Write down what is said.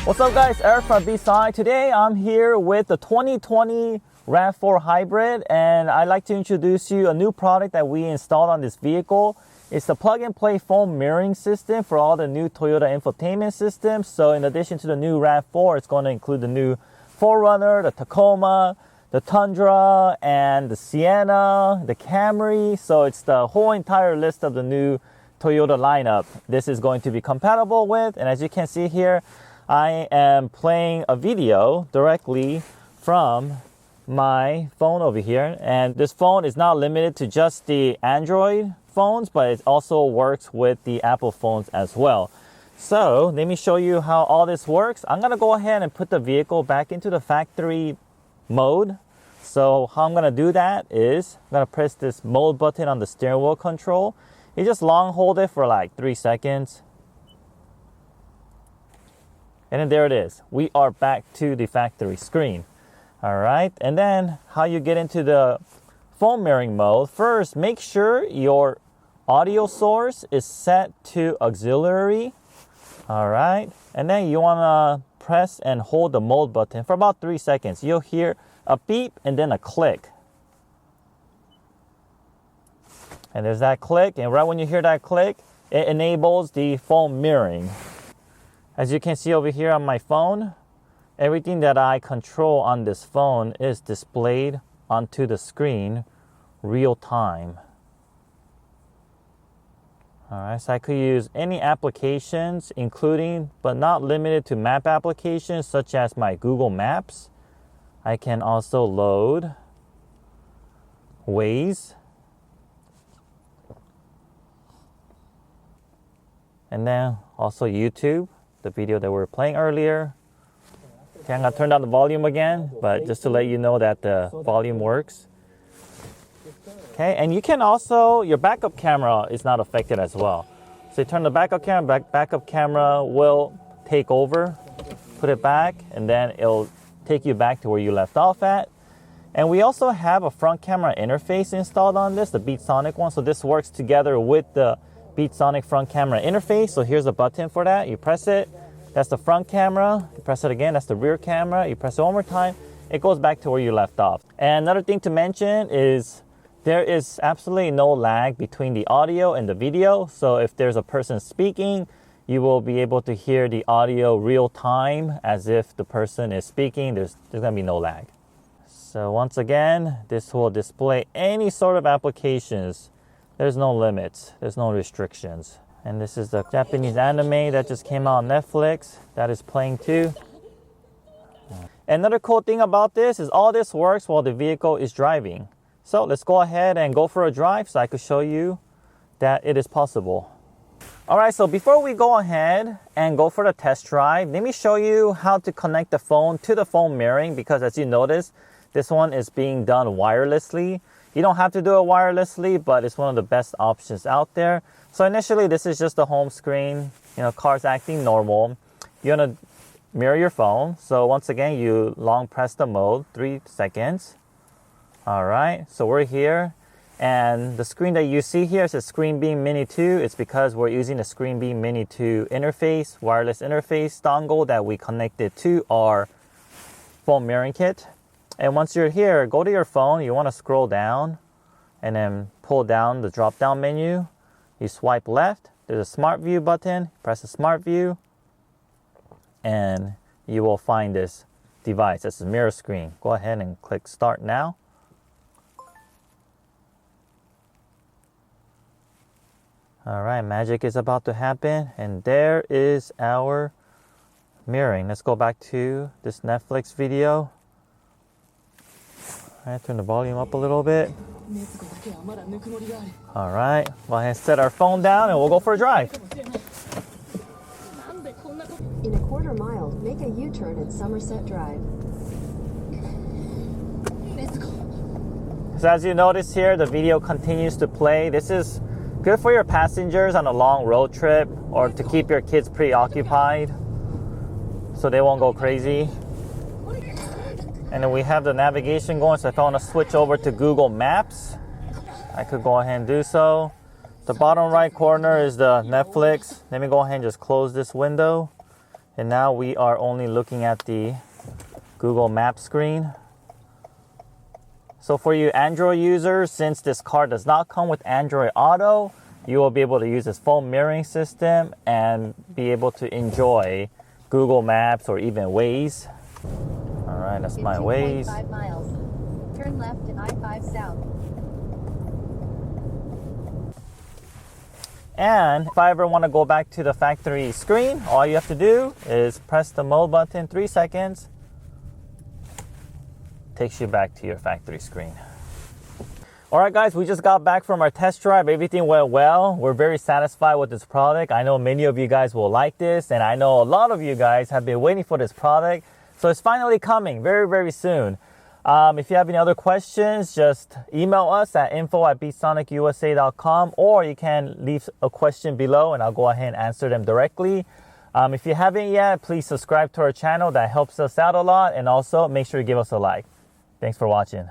What's up guys, Eric from B-Side. Today I'm here with the 2020 RAV4 Hybrid, and I'd like to introduce you a new product that we installed on this vehicle. It's the plug-and-play phone mirroring system for all the new Toyota infotainment systems. So in addition to the new RAV4, it's going to include the new 4Runner, the Tacoma, the Tundra, and the Sienna, the Camry. So it's the whole entire list of the new Toyota lineup this is going to be compatible with. And as you can see here, I am playing a video directly from my phone over here. And this phone is not limited to just the Android phones, but it also works with the Apple phones as well. So let me show you how all this works. I'm gonna go ahead and put the vehicle back into the factory mode. So how I'm gonna do that is I'm gonna press this mode button on the steering wheel control. You just long hold it for like 3 seconds. And then there it is. We are back to the factory screen. All right. And then how you get into the phone mirroring mode. First, make sure your audio source is set to auxiliary. All right. And then you want to press and hold the mode button for about 3 seconds. You'll hear a beep and then a click. And there's that click. And right when you hear that click, it enables the phone mirroring. As you can see over here on my phone, everything that I control on this phone is displayed onto the screen real time. All right, so I could use any applications, including but not limited to map applications such as my Google Maps. I can also load Waze. And then also YouTube, the video that we were playing earlier. Okay, I'm gonna turn down the volume again, but just to let you know that the volume works. Okay, and you can also, your backup camera is not affected as well. So you turn the backup camera, backup camera will take over, put it back, and then it'll take you back to where you left off at. And we also have a front camera interface installed on this, the BeatSonic one. So this works together with the BeatSonic front camera interface. So here's a button for that. You press it, that's the front camera. You press it again, that's the rear camera. You press it one more time, it goes back to where you left off. And another thing to mention is there is absolutely no lag between the audio and the video. So if there's a person speaking, you will be able to hear the audio real time as if the person is speaking. There's gonna be no lag. So once again, this will display any sort of applications. There's no limits, there's no restrictions. And this is the Japanese anime that just came out on Netflix that is playing too. Another cool thing about this is all this works while the vehicle is driving. So let's go ahead and go for a drive so I could show you that it is possible. All right, so before we go ahead and go for the test drive, let me show you how to connect the phone to the phone mirroring, because as you notice, this one is being done wirelessly. You don't have to do it wirelessly, but it's one of the best options out there. So initially, this is just the home screen, car's acting normal. You want to mirror your phone. So once again, you long press the mode, 3 seconds. All right, so we're here. And the screen that you see here is a ScreenBeam Mini 2. It's because we're using the ScreenBeam Mini 2 interface, wireless interface dongle that we connected to our phone mirroring kit. And once you're here, go to your phone. You want to scroll down and then pull down the drop-down menu. You swipe left. There's a Smart View button. Press the Smart View. And you will find this device. It's a mirror screen. Go ahead and click Start Now. All right, magic is about to happen. And there is our mirroring. Let's go back to this Netflix video. All right, turn the volume up a little bit. All right, go ahead and set our phone down and we'll go for a drive. In a quarter mile, make a U-turn at Somerset Drive. So as you notice here, the video continues to play. This is good for your passengers on a long road trip or to keep your kids preoccupied so they won't go crazy. And then we have the navigation going, so if I want to switch over to Google Maps, I could go ahead and do so. The bottom right corner is the Netflix. Let me go ahead and just close this window. And now we are only looking at the Google Maps screen. So for you Android users, since this car does not come with Android Auto, you will be able to use this phone mirroring system and be able to enjoy Google Maps or even Waze. All right, that's my Waze. 2.5 miles. Turn left at I-5 South. And if I ever want to go back to the factory screen, all you have to do is press the mode button 3 seconds. Takes you back to your factory screen. All right, guys, we just got back from our test drive. Everything went well. We're very satisfied with this product. I know many of you guys will like this, and I know a lot of you guys have been waiting for this product. So it's finally coming very, very soon. If you have any other questions, just email us at info@beatsonicusa.com, or you can leave a question below and I'll go ahead and answer them directly. If you haven't yet, please subscribe to our channel. That helps us out a lot. And also make sure you give us a like. Thanks for watching.